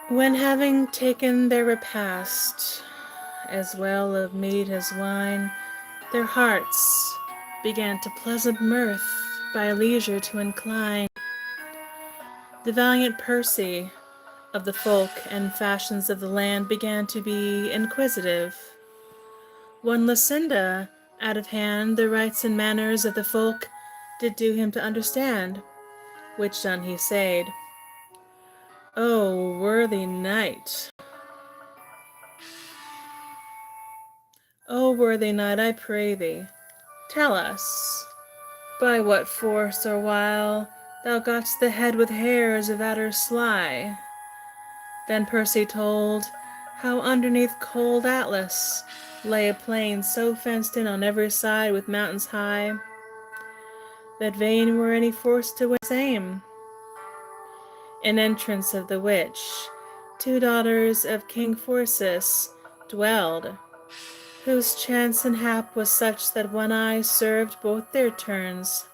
When having taken their repast, as well of meat as wine, their hearts began to pleasant mirth by leisure to incline, the valiant Percy of the folk and fashions of the land began to be inquisitive. One Lucinda, out of hand, the rites and manners of the folk did do him to understand, which done he said, O worthy knight, I pray thee, tell us, by what force or wile thou gotst the head with hairs of adder sly. Then Percy told how underneath cold Atlas lay a plain so fenced in on every side with mountains high, that vain were any force to win same. In entrance of the which 2 daughters of King Phorcys dwelled, whose chance and hap was such that one eye served both their turns,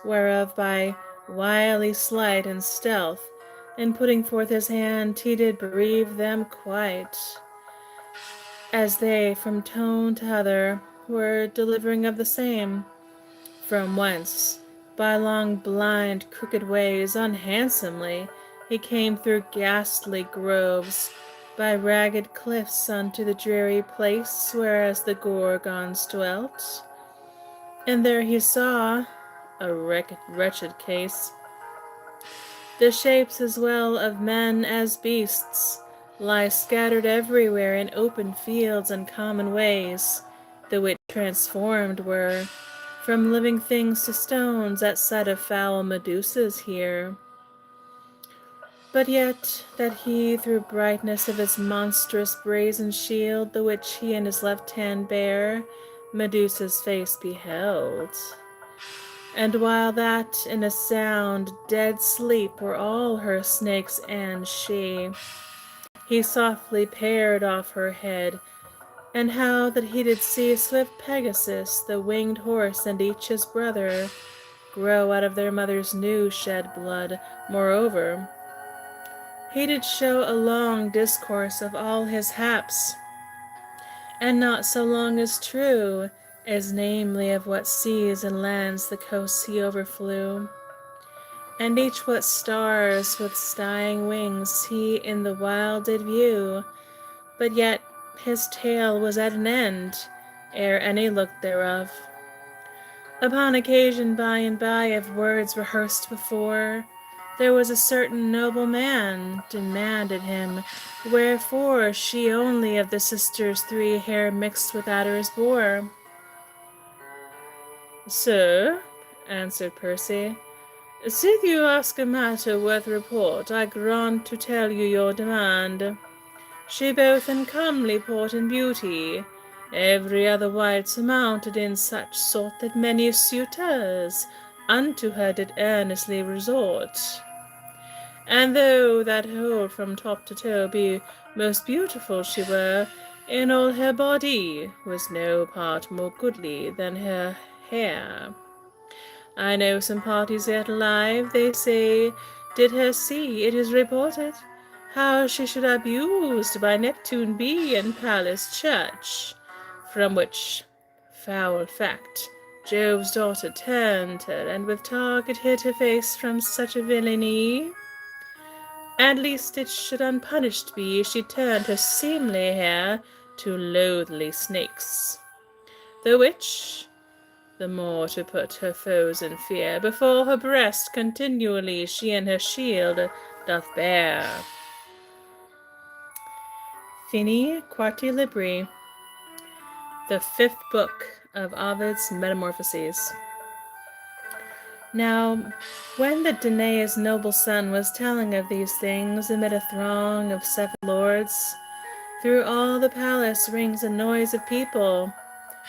whereof by wily sleight and stealth, in putting forth his hand, he did bereave them quite, as they from tone to other were delivering of the same, from whence, by long blind crooked ways, unhandsomely, he came through ghastly groves, by ragged cliffs unto the dreary place whereas the Gorgons dwelt. And there he saw a wretched case, the shapes as well of men as beasts lie scattered everywhere in open fields and common ways, the which transformed were from living things to stones at sight of foul Medusas here. But yet that he through brightness of his monstrous brazen shield, the which he in his left hand bare, Medusa's face beheld. And while that in a sound dead sleep were all her snakes and she, he softly pared off her head, and how that he did see swift Pegasus, the winged horse, and each his brother, grow out of their mother's new shed blood. Moreover, he did show a long discourse of all his haps, and not so long as true, as namely of what seas and lands the coasts he overflew, and each what stars with stying wings he in the while did view. But yet his tale was at an end, ere any looked thereof. Upon occasion by and by of words rehearsed before, there was a certain noble man demanded him, wherefore she only of the sisters 3 hair mixed with adders bore. Sir, answered Percy, sith you ask a matter worth report, I grant to tell you your demand. She both in comely port and beauty, every other wight surmounted in such sort that many suitors unto her did earnestly resort. And though that whole from top to toe be most beautiful she were, in all her body was no part more goodly than her hair. I know some parties yet alive, they say, did her see, it is reported, how she should abused by Neptune be in Palace Church, from which foul fact Jove's daughter turned her, and with target hid her face from such a villainy. At least it should unpunished be, she turned her seemly hair to loathly snakes, the which, the more to put her foes in fear, before her breast continually she in her shield doth bear. Fini Quarti Libri, the 5th book of Ovid's Metamorphoses. Now, when the Danae's noble son was telling of these things amid a throng of 7 lords, through all the palace rings a noise of people,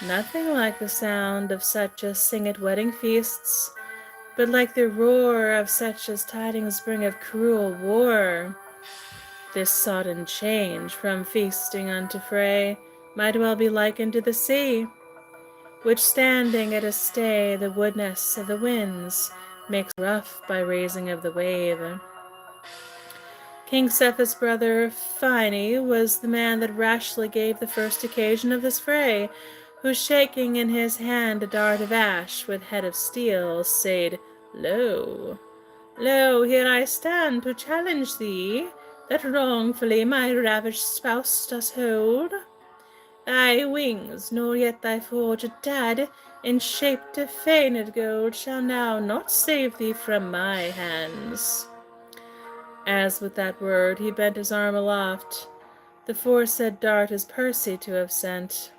nothing like the sound of such as sing at wedding feasts, but like the roar of such as tidings bring of cruel war. This sudden change from feasting unto fray might well be likened to the sea, which standing at a stay the woodness of the winds makes rough by raising of the wave. King Cepheus' brother Phine was the man that rashly gave the first occasion of this fray, who, shaking in his hand a dart of ash with head of steel, said, Lo, lo, here I stand to challenge thee, that wrongfully my ravished spouse does hold. Thy wings, nor yet thy forged dad, in shape to feigned gold, shall now not save thee from my hands. As with that word he bent his arm aloft, the foresaid dart is Percy to have sent.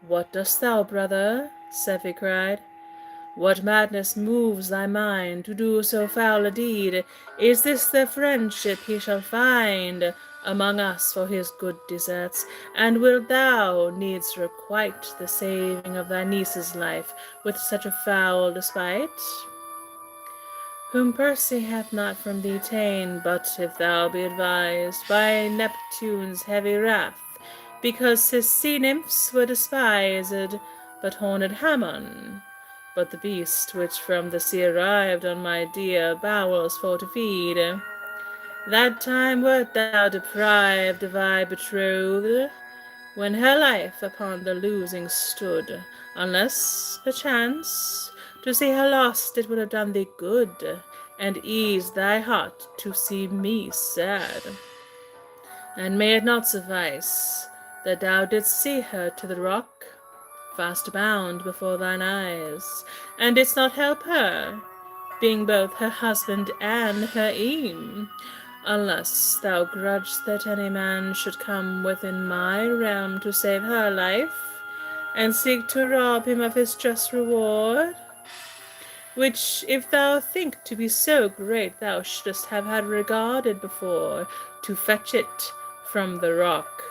What dost thou, brother? Cephe cried. What madness moves thy mind to do so foul a deed? Is this the friendship he shall find among us for his good deserts? And wilt thou needs requite the saving of thy niece's life with such a foul despite? Whom Percy hath not from thee ta'en, but, if thou be advised, by Neptune's heavy wrath, because his sea-nymphs were despised, but horned Hammon, but the beast which from the sea arrived on my dear bowels for to feed. That time wert thou deprived of thy betrothed, when her life upon the losing stood, unless, perchance, to see her lost it would have done thee good, and eased thy heart to see me sad. And may it not suffice that thou didst see her to the rock, fast bound before thine eyes, and didst not help her, being both her husband and her eame, unless thou grudged that any man should come within my realm to save her life, and seek to rob him of his just reward, which, if thou think to be so great, thou shouldst have had regarded before, to fetch it from the rock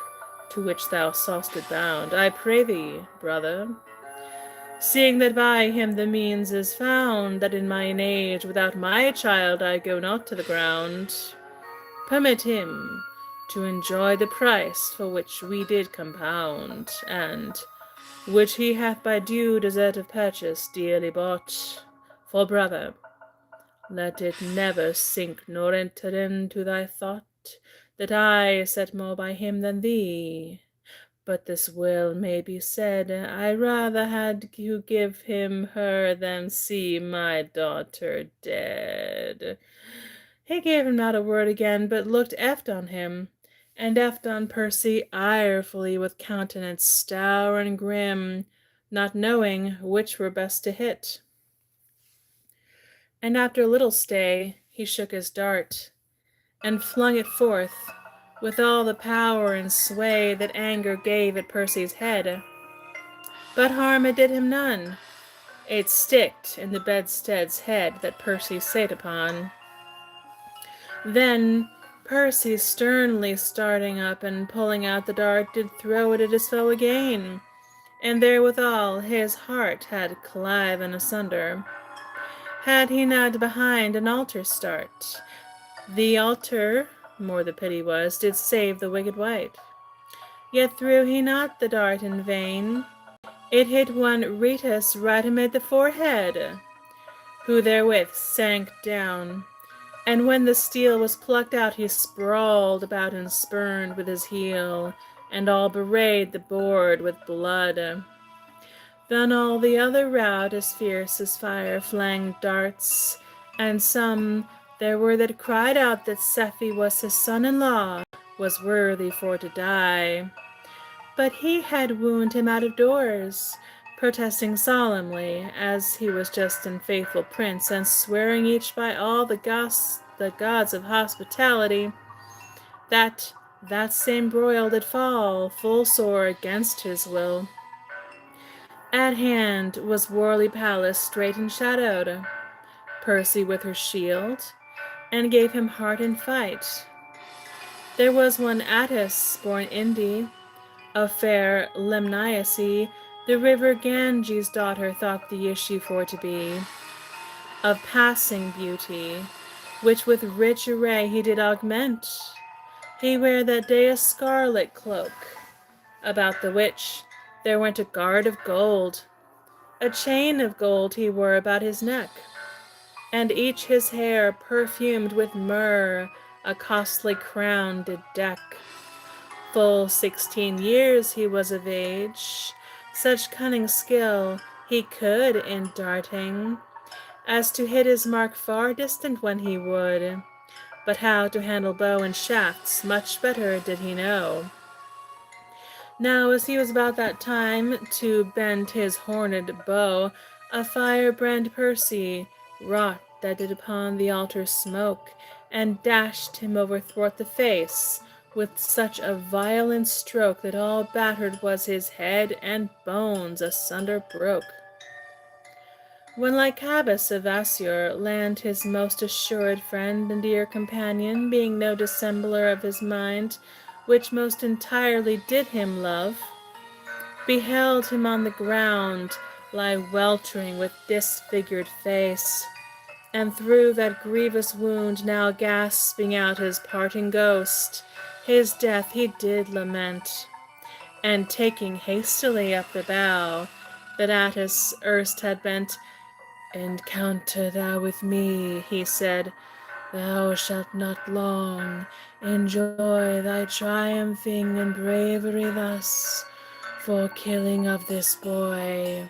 to which thou saw'st it bound. I pray thee, brother, seeing that by him the means is found, that in mine age without my child I go not to the ground, permit him to enjoy the price for which we did compound, and which he hath by due desert of purchase dearly bought. For, brother, let it never sink nor enter into thy thought that I set more by him than thee. But this well may be said, I rather had you give him her than see my daughter dead. He gave him not a word again, but looked eft on him, and eft on Percy irefully, with countenance stour and grim, not knowing which were best to hit. And after a little stay, he shook his dart, and flung it forth, with all the power and sway that anger gave at Percy's head. But harm it did him none. It sticked in the bedstead's head that Percy sate upon. Then Percy, sternly starting up, and pulling out the dart, did throw it at his foe again, and therewithal his heart had cliven asunder. Had he not behind an altar start, the altar, more the pity was, did save the wicked wight. Yet threw he not the dart in vain. It hit one Rhetus right amid the forehead, who therewith sank down, and when the steel was plucked out, he sprawled about and spurned with his heel, and all bewrayed the board with blood. Then all the other rout as fierce as fire flanged darts, and some there were that cried out that Cephe was his son-in-law, was worthy for to die. But he had wound him out of doors, protesting solemnly, as he was just and faithful prince, and swearing each by all the gods of hospitality, that same broil did fall full sore against his will. At hand was Worley Palace straight and shadowed, Percy with her shield, and gave him heart in fight. There was one Attis, born Indi, of fair Lemniace, the river Ganges' daughter thought the issue for to be, of passing beauty, which with rich array he did augment. He wear that day a scarlet cloak, about the which there went a guard of gold. A chain of gold he wore about his neck, and each his hair perfumed with myrrh, a costly crown did deck. Full 16 years he was of age, such cunning skill he could in darting, as to hit his mark far distant when he would, but how to handle bow and shafts much better did he know. Now as he was about that time to bend his horned bow, a firebrand Percy wrought that did upon the altar smoke, and dashed him overthwart the face, with such a violent stroke that all battered was his head, and bones asunder broke. When Lycabas of Assur land his most assured friend and dear companion, being no dissembler of his mind, which most entirely did him love, beheld him on the ground lie weltering with disfigured face, and through that grievous wound now gasping out his parting ghost, his death he did lament, and taking hastily up the bough that Attis erst had bent, "Encounter thou with me," he said, "thou shalt not long enjoy thy triumphing and bravery thus, for killing of this boy,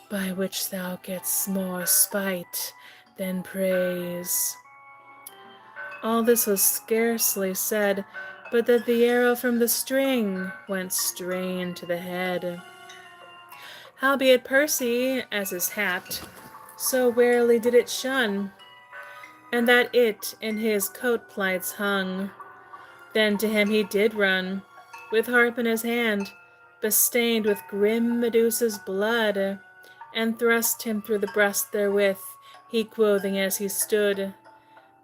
by which thou gett'st more spite than praise." All this was scarcely said, but that the arrow from the string went strain to the head. Howbeit Percy, as is happed, so warily did it shun, and that it in his coat-plights hung. Then to him he did run, with harp in his hand, bestained with grim Medusa's blood, and thrust him through the breast therewith. He quothing as he stood,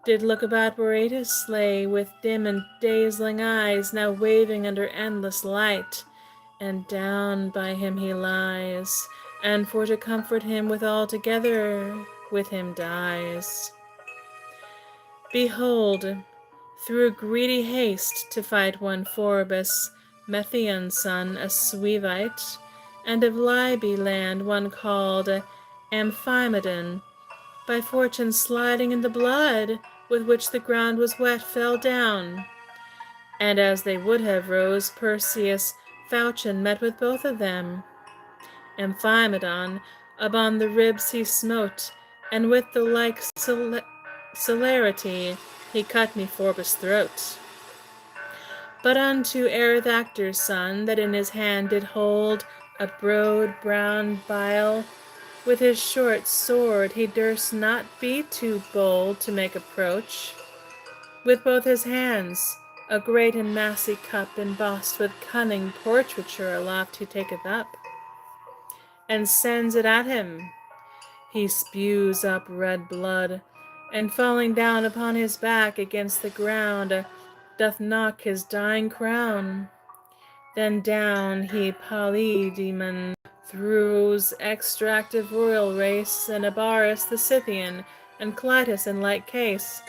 did look about where Attis lay, with dim and dazzling eyes, now waving under endless light, and down by him he lies, and for to comfort him with altogether with him dies. Behold, through greedy haste to fight one Phorbas, Methion's son, a Suevite, and of Libya land one called Amphimedon, by fortune sliding in the blood with which the ground was wet, fell down. And as they would have rose, Perseus Fauchion met with both of them. Amphimedon upon the ribs he smote, and with the like celerity he cut me Phorbas' throat. But unto Erithactor's son, that in his hand did hold a broad brown bile, with his short sword he durst not be too bold to make approach. With both his hands a great and massy cup, embossed with cunning portraiture, aloft he taketh up, and sends it at him. He spews up red blood, and falling down upon his back against the ground, doth knock his dying crown. Then down he Polydemon throws, extract of royal race, and Abaris the Scythian, and Clytus in like case,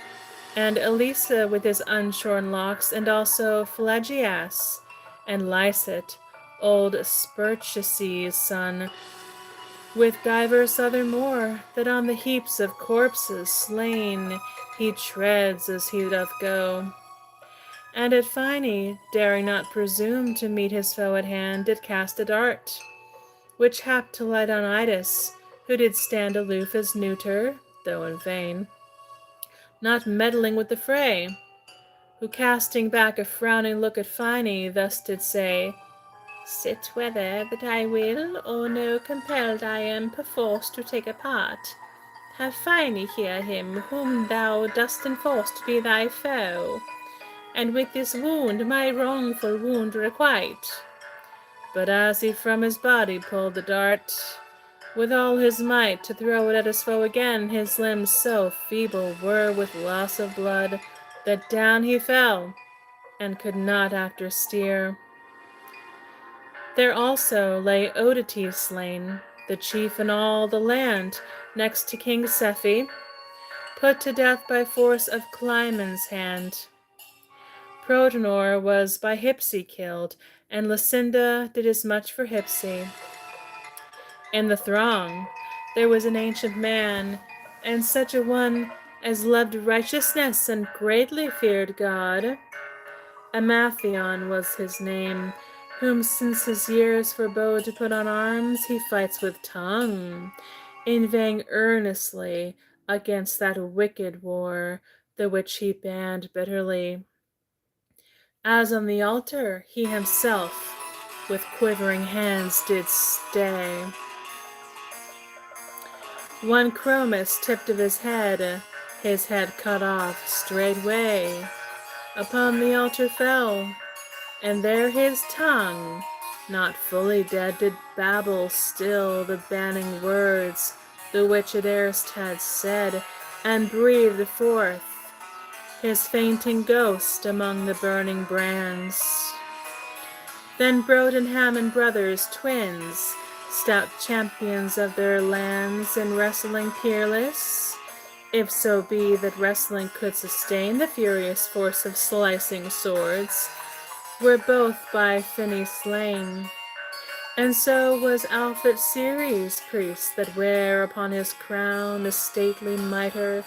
and Elisa with his unshorn locks, and also Pelagias, and Lycet, old Sperches's son, with divers other more, that on the heaps of corpses slain he treads as he doth go. And at Phine, daring not presume to meet his foe at hand, did cast a dart, which happed to light on Idas, who did stand aloof as neuter, though in vain, not meddling with the fray, who casting back a frowning look at Phine, thus did say, "Sit whether that I will, or no compelled I am perforce to take a part. Have Phine hear him whom thou dost enforce to be thy foe, and with this wound my wrongful wound requite." But as he from his body pulled the dart, with all his might to throw it at his foe again, his limbs so feeble were with loss of blood, that down he fell, and could not after steer. There also lay Odates slain, the chief in all the land, next to King Sephi, put to death by force of Clymen's hand. Protonor was by Hypsy killed, and Lucinda did as much for Hypsy. In the throng there was an ancient man, and such a one as loved righteousness and greatly feared God. Amathion was his name, whom since his years forbode to put on arms, he fights with tongue, inveighing earnestly against that wicked war, the which he banned bitterly. As on the altar he himself with quivering hands did stay. One Chromis tipped of his head cut off straightway, upon the altar fell, and there his tongue, not fully dead, did babble still the banning words, the which it erst had said, and breathed forth his fainting ghost among the burning brands. Then Brode and Hammon brothers, twins, stout champions of their lands, in wrestling peerless, if so be that wrestling could sustain the furious force of slicing swords, were both by Finney slain. And so was Alphat Ceres, priest, that wear upon his crown a stately mitre,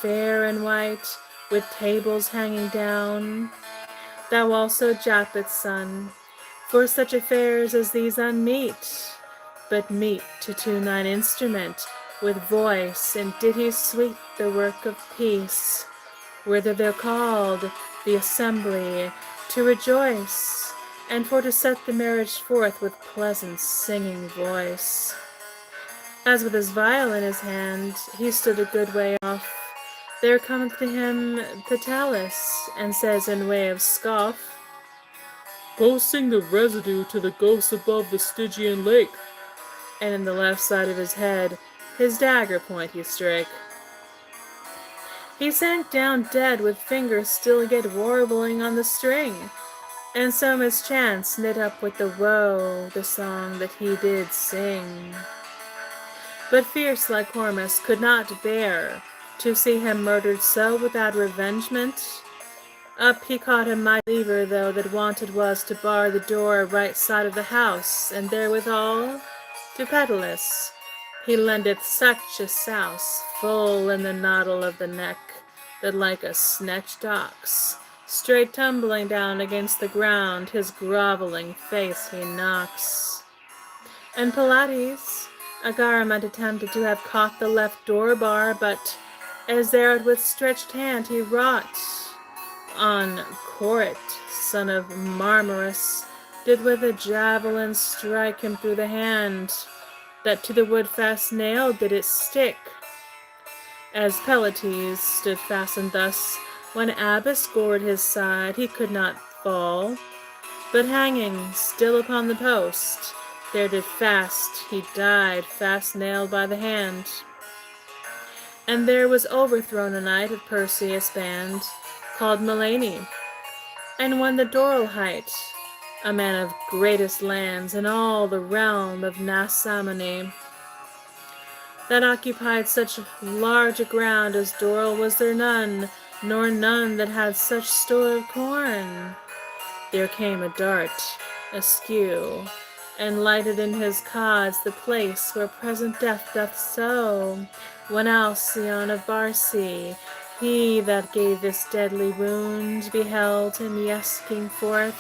fair and white, with tables hanging down. Thou also, Japhet's son, for such affairs as these unmeet, but meet to tune thine instrument with voice, and did he sweet the work of peace, whither they're called, the assembly, to rejoice, and for to set the marriage forth with pleasant singing voice. As with his viol in his hand, he stood a good way off, there cometh to him Pitalis, and says in way of scoff, "Go sing the residue to the ghosts above the Stygian lake," and in the left side of his head his dagger point he strake. He sank down dead with fingers still yet warbling on the string, and so mischance knit up with the woe the song that he did sing. But fierce Lycormas could not bear to see him murdered so without revengement. Up he caught a mighty lever, though, that wanted was to bar the door right side of the house, and therewithal to Petalis he lendeth such a souse, full in the noddle of the neck, that like a snatched ox, straight tumbling down against the ground, his groveling face he knocks. And Pilates, Agaramant attempted to have caught the left door bar, but as thereat with stretched hand he wrought, on Corit, son of Marmarus, did with a javelin strike him through the hand, that to the wood fast nail did it stick. As Pelates stood fastened thus, when Abas gored his side, he could not fall, but hanging still upon the post, there did fast he died, fast nailed by the hand. And there was overthrown a knight of Perseus' band, called Melani, and won the Doral height, a man of greatest lands in all the realm of Nasamone, that occupied such large a ground as Doral was there none, nor none that had such store of corn. There came a dart askew, and lighted in his cause the place where present death doth sow, when Alcyone of Barci, he that gave this deadly wound, beheld him yesking forth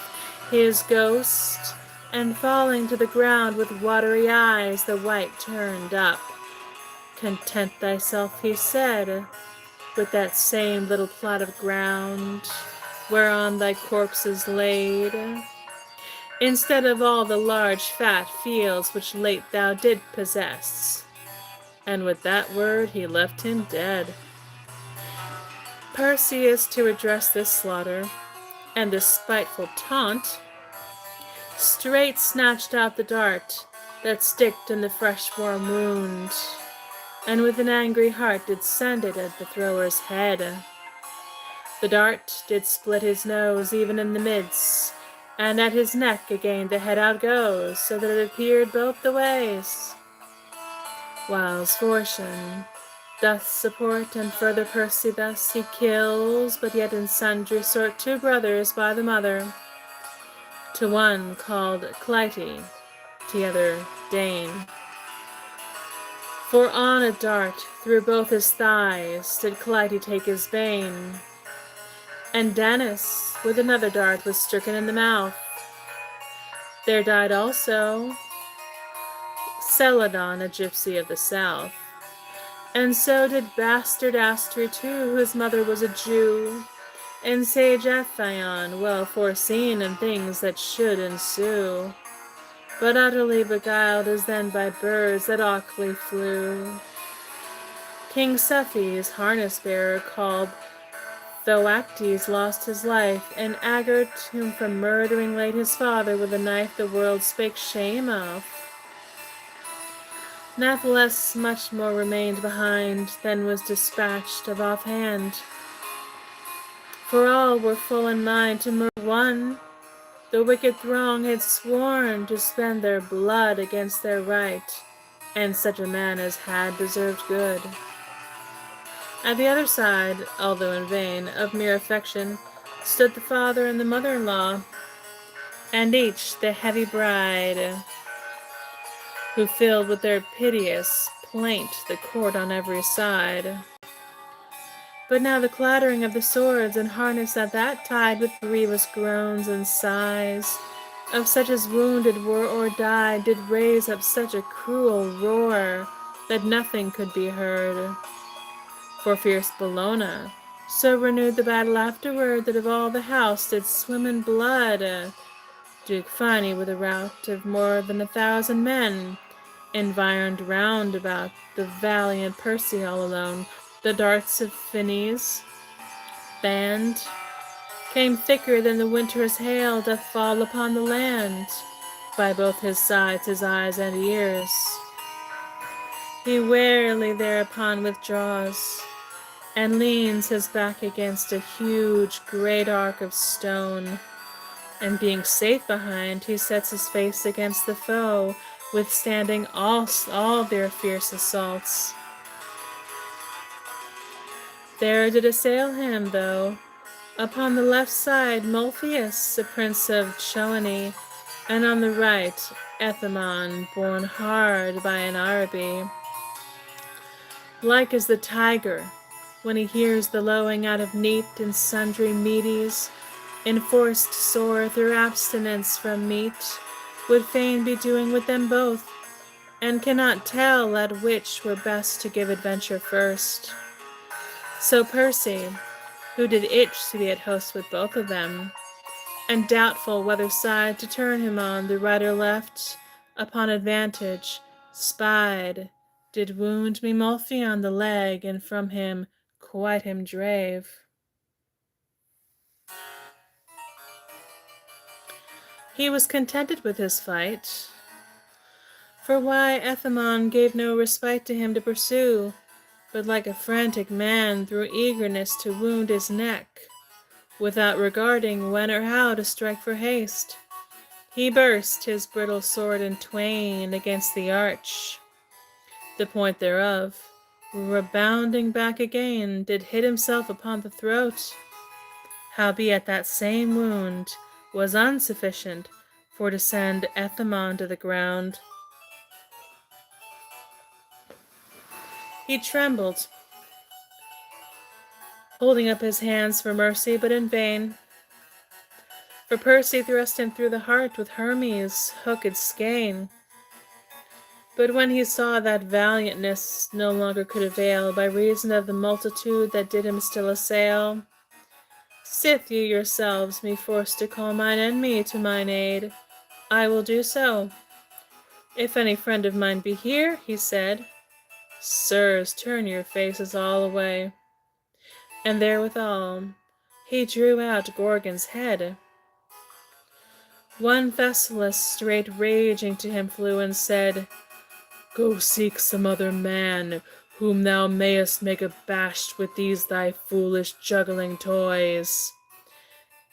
his ghost, and falling to the ground with watery eyes, the white turned up. Content thyself, he said, with that same little plot of ground, whereon thy corpse is laid, instead of all the large fat fields which late thou did possess. And with that word he left him dead. Perseus, to redress this slaughter, and this spiteful taunt, straight snatched out the dart that sticked in the fresh warm wound, and with an angry heart did send it at the thrower's head. The dart did split his nose even in the midst, and at his neck again the head outgoes, so that it appeared both the ways. Whiles fortune doth support, and further Percy thus he kills, but yet in sundry sort, two brothers by the mother, to one called Clytie, t'other Dane. For on a dart through both his thighs did Clytie take his bane, and Danis with another dart was stricken in the mouth. There died also Celadon, a gypsy of the south. And so did bastard Astri too, whose mother was a Jew, and sage Ephion, well foreseen in things that should ensue, but utterly beguiled as then by birds that awkwardly flew. King Cephes, harness-bearer, called Thoactes, lost his life, and Agard, whom from murdering laid his father with a knife the world spake shame of. Natheless much more remained behind than was dispatched of offhand, for all were full in mind to murder one. The wicked throng had sworn to spend their blood against their right, and such a man as had deserved good. At the other side, although in vain, of mere affection, stood the father and the mother-in-law, and each the heavy bride, who filled with their piteous plaint the court on every side. But now the clattering of the swords and harness at that tide, with grievous groans and sighs, of such as wounded were or died, did raise up such a cruel roar, that nothing could be heard. For fierce Bellona so renewed the battle afterward, that of all the house did swim in blood. Duke Phine with a rout of more than 1,000 men, environed round about the valiant Percy all alone. The darts of Phineas' band came thicker than the winter's hail doth fall upon the land. By both his sides, his eyes and ears, he warily thereupon withdraws, and leans his back against a huge great ark of stone, and being safe behind, he sets his face against the foe, withstanding all their fierce assaults. There did assail him, though, upon the left side Mulpheus, the prince of Choani, and on the right Ethamon, borne hard by an Araby, like as the tiger, when he hears the lowing out of neat and sundry meaties, enforced sore through abstinence from meat, would fain be doing with them both, and cannot tell at which were best to give adventure first. So Percy, who did itch to be at host with both of them, and doubtful whether side to turn him on, the right or left, upon advantage, spied, did wound me Mulphy on the leg, and from him quite him drave. He was contented with his fight, for why Ethamon gave no respite to him to pursue, but like a frantic man through eagerness to wound his neck, without regarding when or how to strike for haste, he burst his brittle sword in twain against the arch. The point thereof, rebounding back again, did hit himself upon the throat. Howbeit that same wound was insufficient for to send Ethamon to the ground. He trembled, holding up his hands for mercy, but in vain. For Percy thrust him through the heart with Hermes' hooked skein. But when he saw that valiantness no longer could avail, by reason of the multitude that did him still assail, "Sith you yourselves me force to call mine enemy to mine aid, I will do so. If any friend of mine be here," he said, "sirs, turn your faces all away." And therewithal he drew out Gorgon's head. One Thessalus straight raging to him flew, and said, "Go seek some other man, whom thou mayest make abashed with these thy foolish juggling toys."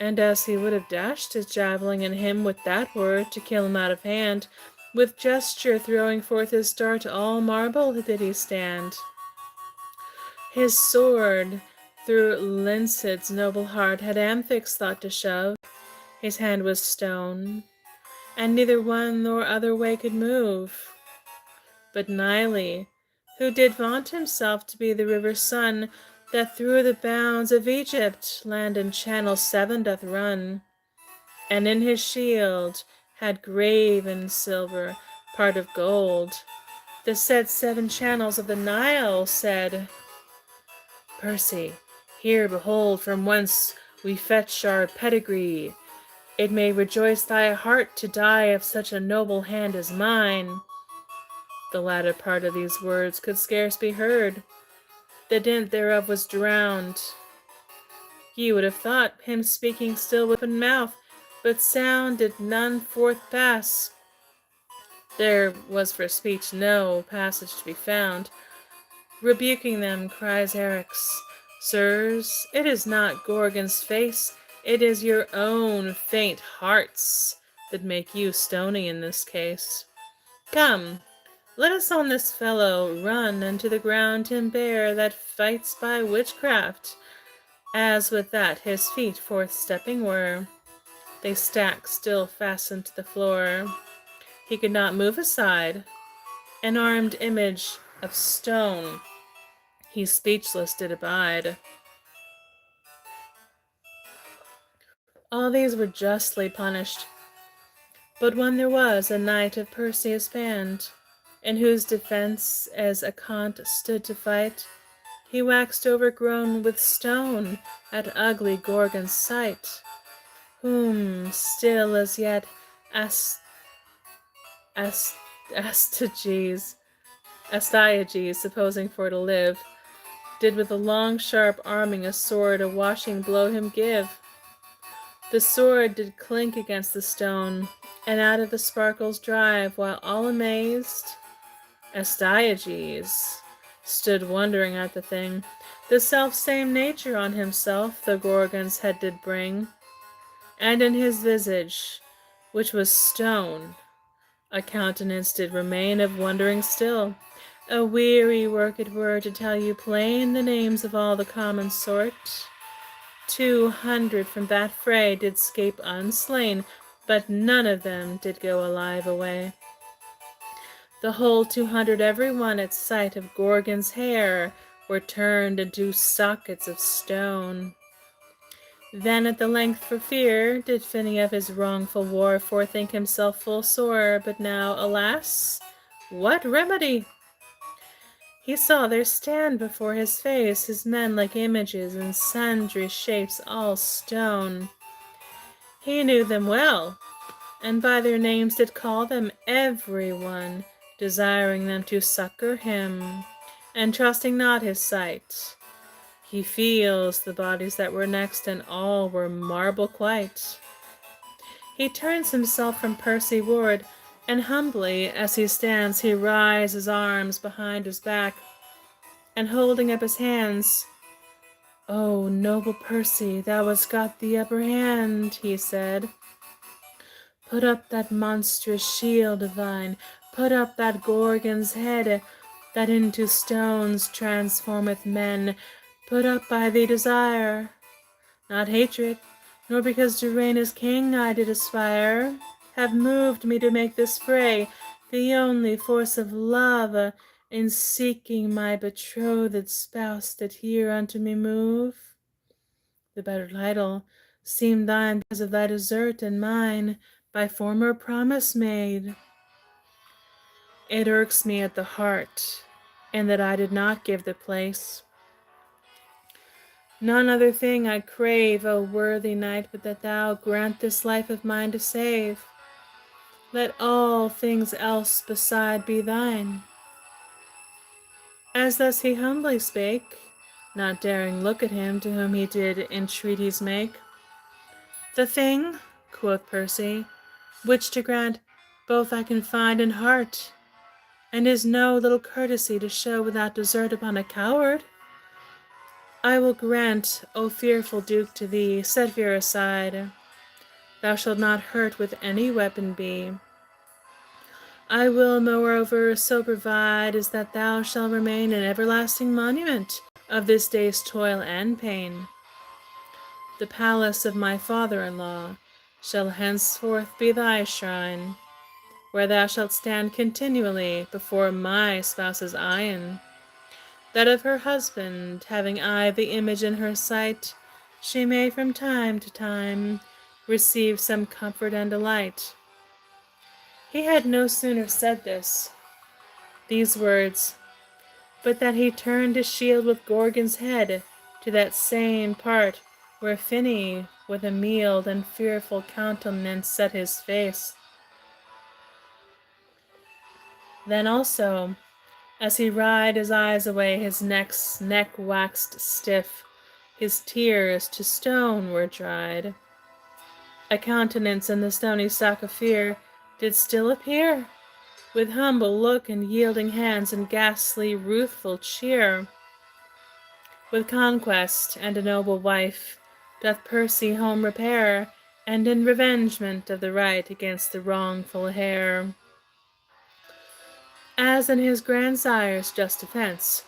And as he would have dashed his javelin in him with that word, to kill him out of hand, with gesture throwing forth his dart, all marble did he stand. His sword through Lyncid's noble heart had Amphix thought to shove. His hand was stone, and neither one nor other way could move. But Nile, who did vaunt himself to be the river's son, that through the bounds of Egypt land and channel 7 doth run, and in his shield had graven silver, part of gold. The said 7 channels of the Nile said, Percy, here behold from whence we fetch our pedigree. It may rejoice thy heart to die of such a noble hand as mine. The latter part of these words could scarce be heard. The dint thereof was drowned. Ye would have thought him speaking still with open mouth, but sound did none forth pass. There was for speech no passage to be found. Rebuking them, cries Eryx, Sirs, it is not Gorgon's face, it is your own faint hearts that make you stony in this case. Come, let us on this fellow run unto the ground him bear that fights by witchcraft, as with that his feet forth stepping were. They stack still fastened to the floor. He could not move aside. An armed image of stone he speechless did abide. All these were justly punished. But when there was a knight of Perseus' band, in whose defence as Acant stood to fight, he waxed overgrown with stone at ugly Gorgon's sight, whom still as yet Astyages, supposing for to live, did with a long sharp arming a sword a washing blow him give. The sword did clink against the stone, and out of the sparkles drive, while all amazed Astyages stood wondering at the thing. The self-same nature on himself the Gorgon's head did bring, and in his visage, which was stone, a countenance did remain of wondering still. A weary work it were to tell you plain the names of all the common sort. 200 from that fray did scape unslain, but none of them did go alive away. The whole 200 every one at sight of Gorgon's hair were turned into sockets of stone. Then at the length for fear did Finney of his wrongful war forethink himself full sore, but now, alas, what remedy? He saw there stand before his face his men like images in sundry shapes all stone. He knew them well, and by their names did call them every one, desiring them to succor him, and trusting not his sight. He feels the bodies that were next, and all were marble quite. He turns himself from Percy ward, and humbly as he stands he wries his arms behind his back, and holding up his hands, "O noble Percy, thou hast got the upper hand," he said. "Put up that monstrous shield of thine, put up that Gorgon's head, that into stones transformeth men, put up by thee desire, not hatred, nor because to reign as king I did aspire, have moved me to make this fray, the only force of love, in seeking my betrothed spouse did here unto me move. The better title seemed thine because of thy desert, and mine by former promise made. It irks me at the heart, and that I did not give the place. None other thing I crave, O worthy knight, but that thou grant this life of mine to save. Let all things else beside be thine." As thus he humbly spake, not daring look at him to whom he did entreaties make. "The thing," quoth Percy, "which to grant both I can find in heart, and is no little courtesy to show without desert upon a coward. I will grant, O fearful Duke, to thee, set fear aside. Thou shalt not hurt with any weapon be. I will moreover so provide as that thou shalt remain an everlasting monument of this day's toil and pain. The palace of my father-in-law shall henceforth be thy shrine, where thou shalt stand continually before my spouse's eyen. that of her husband, having aye the image in her sight, she may from time to time receive some comfort and delight. He had no sooner said these words, but that he turned his shield with Gorgon's head to that same part where Finny with a mild and fearful countenance set his face. Then also, as he wried his eyes away, his neck waxed stiff, his tears to stone were dried. A countenance in the stony stock of fear did still appear, with humble look and yielding hands and ghastly ruthful cheer. With conquest and a noble wife doth Percy home repair, and in revengement of the right against the wrongful heir. As in his grandsire's just defence,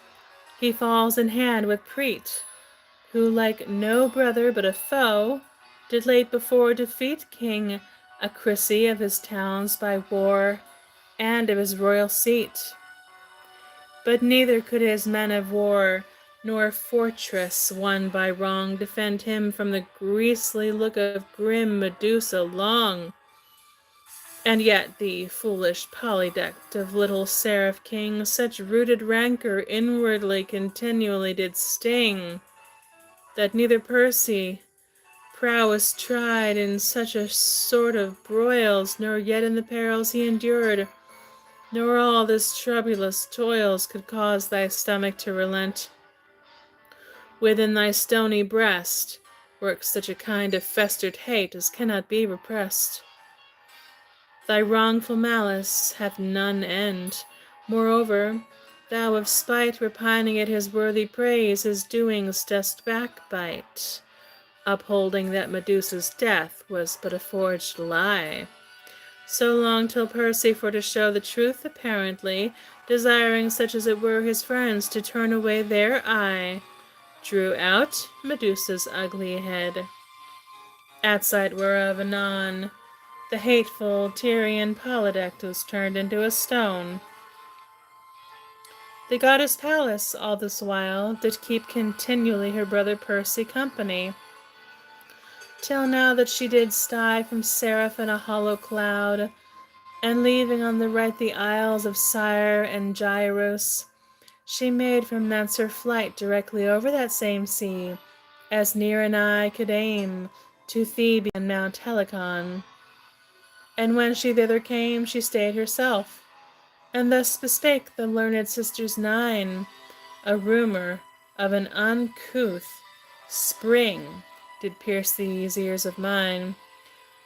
he falls in hand with Preet, who like no brother but a foe, did late before defeat King Acrisi of his towns by war, and of his royal seat. But neither could his men of war, nor fortress won by wrong, defend him from the griesly look of grim Medusa long. And yet the foolish polydect of little seraph king such rooted rancor inwardly continually did sting, that neither Percy prowess tried in such a sort of broils, nor yet in the perils he endured, nor all this troublous toils could cause thy stomach to relent. Within thy stony breast works such a kind of festered hate as cannot be repressed. Thy wrongful malice hath none end. Moreover, thou of spite repining at his worthy praise, his doings dost backbite, upholding that Medusa's death was but a forged lie. So long till Percy, for to show the truth apparently, desiring such as it were his friends to turn away their eye, drew out Medusa's ugly head. At sight whereof anon the hateful Tyrian polydect was turned into a stone. The goddess Pallas all this while did keep continually her brother Percy company, till now that she did sty from Seraph in a hollow cloud, and leaving on the right the isles of Syre and Gyros, she made from thence her flight directly over that same sea, as near an eye could aim, to Thebe and Mount Helicon. And when she thither came, she stayed herself, and thus bespake the learned sisters nine. A rumour of an uncouth spring did pierce these ears of mine,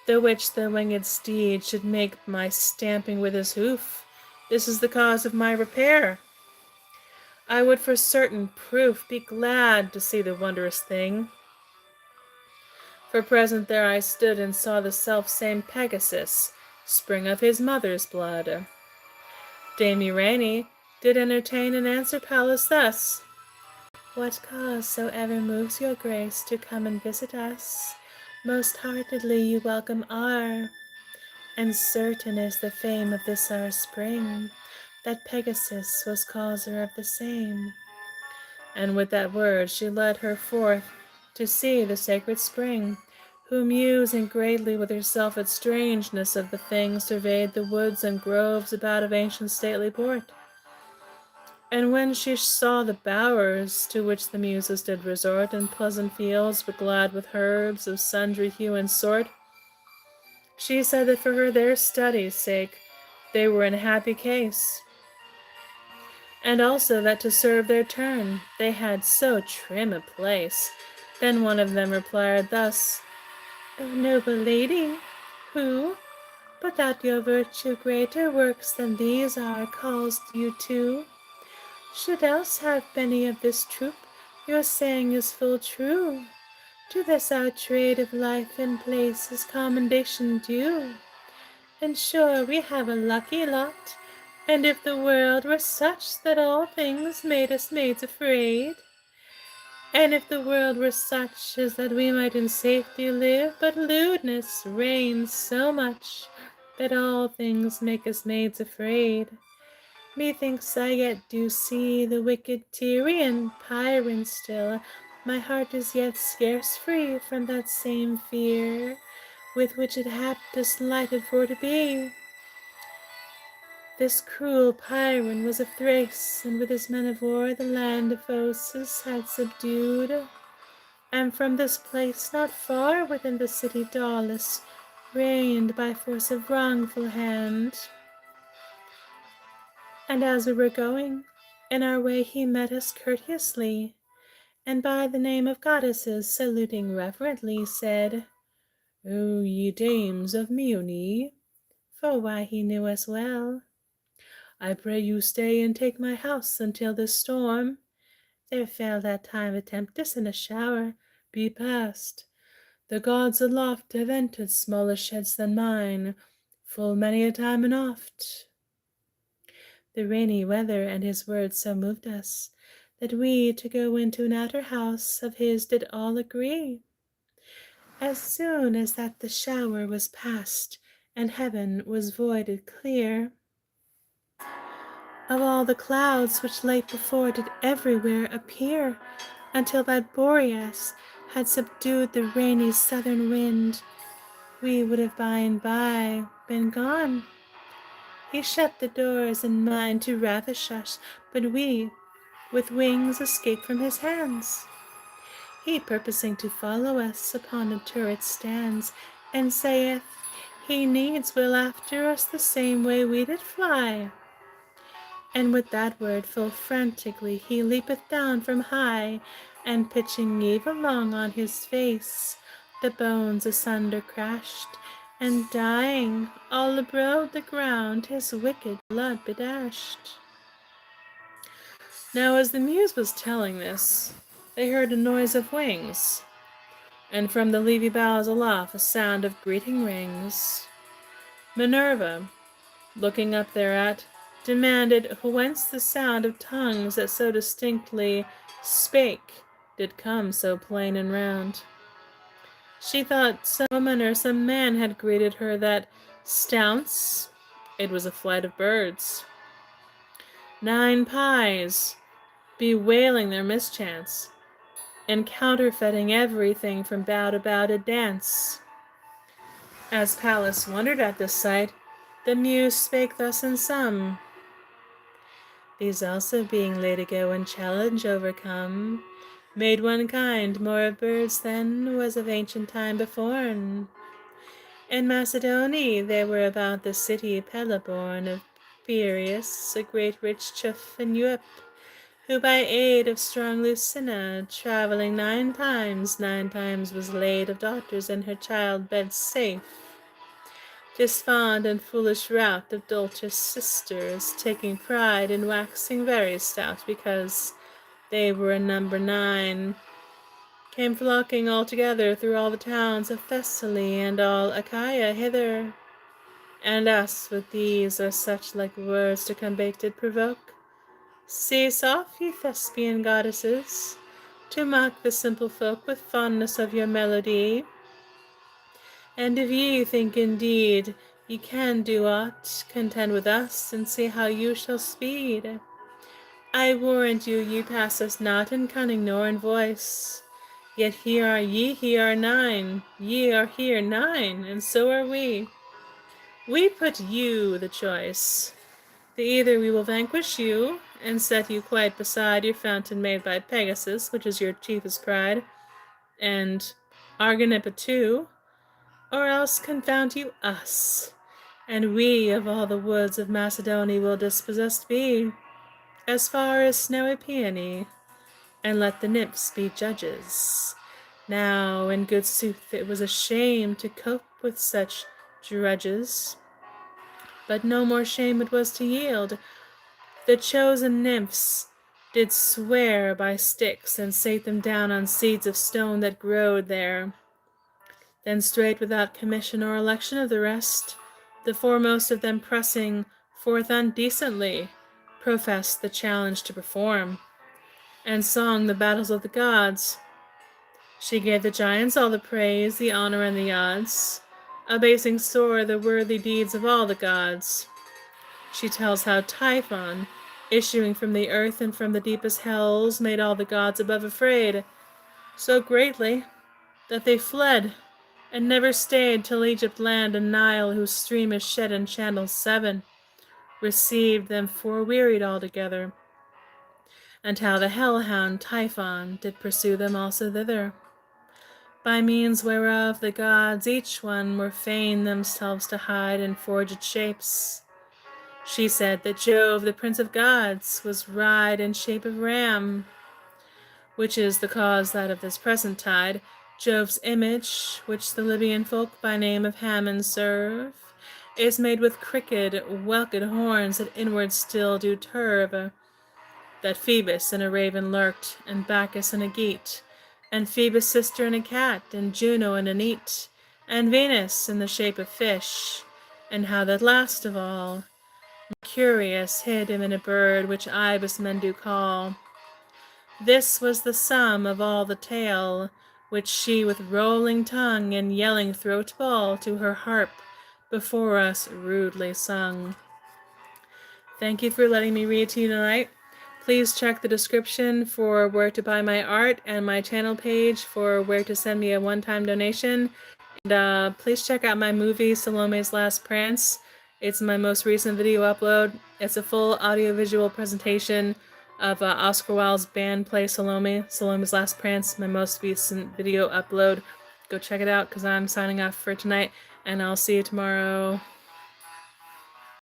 the which the winged steed should make my stamping with his hoof. This is the cause of my repair. I would for certain proof be glad to see the wondrous thing. For present there I stood and saw the self-same Pegasus, spring of his mother's blood. Dame Uranie did entertain and answer Pallas thus: What cause soever moves your grace to come and visit us, most heartedly you welcome are, and certain is the fame of this our spring, that Pegasus was causer of the same. And with that word she led her forth to see the sacred spring, who musing greatly with herself at strangeness of the thing, surveyed the woods and groves about of ancient stately port. And when she saw the bowers to which the muses did resort, and pleasant fields beglad with herbs of sundry hue and sort, she said that for her their study's sake they were in a happy case, and also that to serve their turn they had so trim a place. Then one of them replied thus: O noble lady, who, but that your virtue greater works than these are, calls you to, should else have many of this troop, your saying is full true. To this our trade of life and place is commendation due, and sure we have a lucky lot. And if the world were such that all things made us maids afraid, and if the world were such as that we might in safety live, but lewdness reigns so much that all things make us maids afraid, Methinks I yet do see the wicked Tyrian Pyrrhon still. My heart is yet scarce free from that same fear with which it happed us lighted for to be. This cruel Pyrrhon was of Thrace, and with his men of war the land of Phocis had subdued. And from this place not far within the city Daulis reigned by force of wrongful hand. And as we were going, in our way he met us courteously, and by the name of goddesses saluting reverently said, O ye dames of Meone, for why he knew us well, I pray you stay and take my house until this storm, there fell that time a tempest and a shower, be past. The gods aloft have entered smaller sheds than mine, full many a time and oft. The rainy weather and his words so moved us, that we to go into an outer house of his did all agree. As soon as that the shower was past, and heaven was voided clear, of all the clouds which late before did everywhere appear, until that Boreas had subdued the rainy southern wind, we would have by and by been gone. He shut the doors in mind to ravish us, but we, with wings, escaped from his hands. He purposing to follow us upon a turret stands, and saith, he needs will after us the same way we did fly. And with that word full frantically he leapeth down from high, and pitching Eve along on his face, the bones asunder crashed, and dying all abroad the ground his wicked blood bedashed. Now as the muse was telling this, they heard a noise of wings, and from the leafy boughs aloft a sound of greeting rings. Minerva, looking up thereat, demanded whence the sound of tongues that so distinctly spake did come so plain and round. She thought some woman or some man had greeted her, that stounce it was a flight of birds. 9 pies, bewailing their mischance, and counterfeiting everything from bough to bough to dance. As Pallas wondered at this sight, the muse spake thus in sum, these also being laid ago in challenge overcome, made one kind more of birds than was of ancient time beforn. In Macedony there were about the city Pelaborn of Piraeus, a great rich chief and Eup, who by aid of strong Lucina, travelling 9 times was laid of daughters in her child bed safe. This fond and foolish rout of Dulce's sisters, taking pride in waxing very stout, because they were in number 9, came flocking all together through all the towns of Thessaly and all Achaia hither. And us with these or such like words to come back did provoke. Cease off, ye Thespian goddesses, to mock the simple folk with fondness of your melody. And if ye think indeed ye can do aught, contend with us, and see how you shall speed. I warrant you ye pass us not in cunning nor in voice. Yet here are ye, here are 9, ye are here 9, and so are we. We put you the choice. The either we will vanquish you, and set you quite beside your fountain made by Pegasus, which is your chiefest pride, and Argonippa too, or else confound you us, and we of all the woods of Macedony will dispossessed be, as far as snowy Peony, and let the nymphs be judges. Now, in good sooth, it was a shame to cope with such drudges, but no more shame it was to yield. The chosen nymphs did swear by sticks, and sate them down on seeds of stone that growed there. Then straight without commission or election of the rest, the foremost of them pressing forth undecently, professed the challenge to perform, and song the battles of the gods. She gave the giants all the praise, the honor, and the odds, abasing sore the worthy deeds of all the gods. She tells how Typhon, issuing from the earth and from the deepest hells, made all the gods above afraid, so greatly that they fled, and never stayed till Egypt land and Nile, whose stream is shed in channels 7, received them forewearied altogether, and how the hell-hound Typhon did pursue them also thither, by means whereof the gods each one were fain themselves to hide in forged shapes. She said that Jove, the prince of gods, was wried in shape of ram, which is the cause that of this present tide, Jove's image, which the Libyan folk by name of Hammon serve, is made with crooked, whelked horns that inward still do turve, that Phoebus in a raven lurked, and Bacchus in a geat, and Phoebus' sister in a cat, and Juno in a neat, and Venus in the shape of fish, and how that last of all, Mercurius hid him in a bird which ibis men do call. This was the sum of all the tale, which she with rolling tongue and yelling throat ball to her harp before us rudely sung. Thank you for letting me read to you tonight. Please check the description for where to buy my art and my channel page for where to send me a one-time donation. And please check out my movie, Salome's Last Prance. It's my most recent video upload. It's a full audiovisual presentation of Oscar Wilde's band play Salome's Last Prance, my most recent video upload. Go check it out because I'm signing off for tonight, and I'll see you tomorrow.